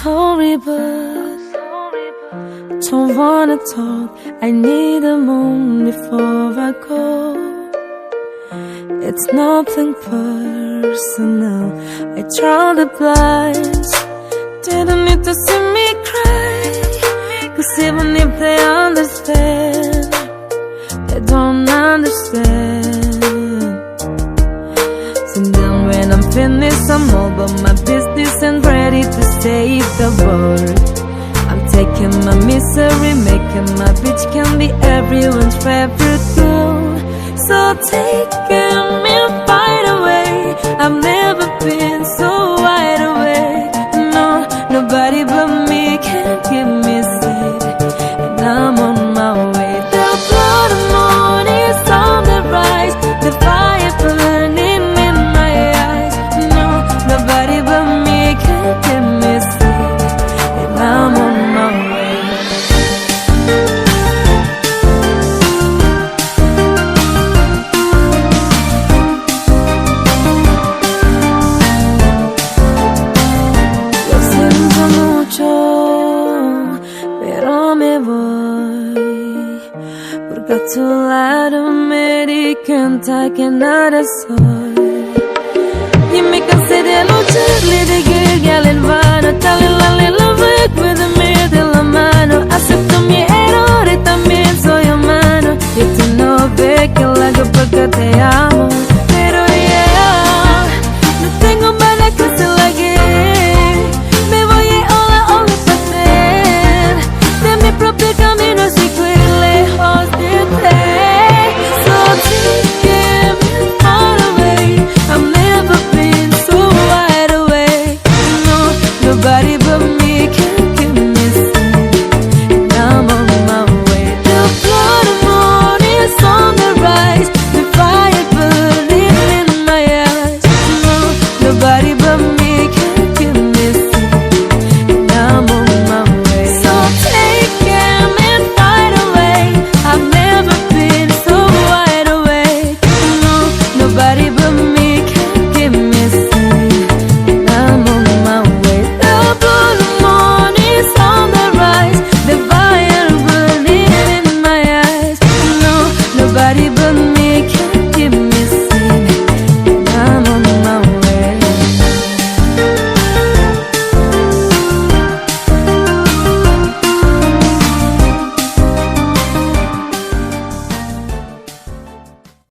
sorry, but don't wanna talk. I need a moment before I go. It's nothing personal. I draw the blinds. Didn't need to see me cry, 'cause even if they understand, they don't understand. So then when I'm finished, I'm all about my business and ready to save the world. I'm taking my misery, making my bitch can be everyone's favorite girl. So take me right away. I've never been so wide awake. No, nobody but me can keep me safe, and I'm on my way. The blood of morning is on the rise, the fire burning in my eyes. No, nobody but me can keep me safe, and I'm on my way. Lo siento mucho, pero me voy, porque a tu lado me di cuenta que nada soy. Y me cansé de lucharle, de guerrear en vano. Dale la recuérdame de la mano. Acepto mi error y también soy humano. Y tú no ves que lo hago porque te amo. Pero yeah, no tengo mala que se la guerra. Me voy a ola para hacer de mi propio camino, así que lejos de ti. So take me far away. I've never been so wide awake. No, nobody but me can keep me safe, and I'm on my way. The blood of morning is on the rise, the fire burning in my eyes. No, nobody but me can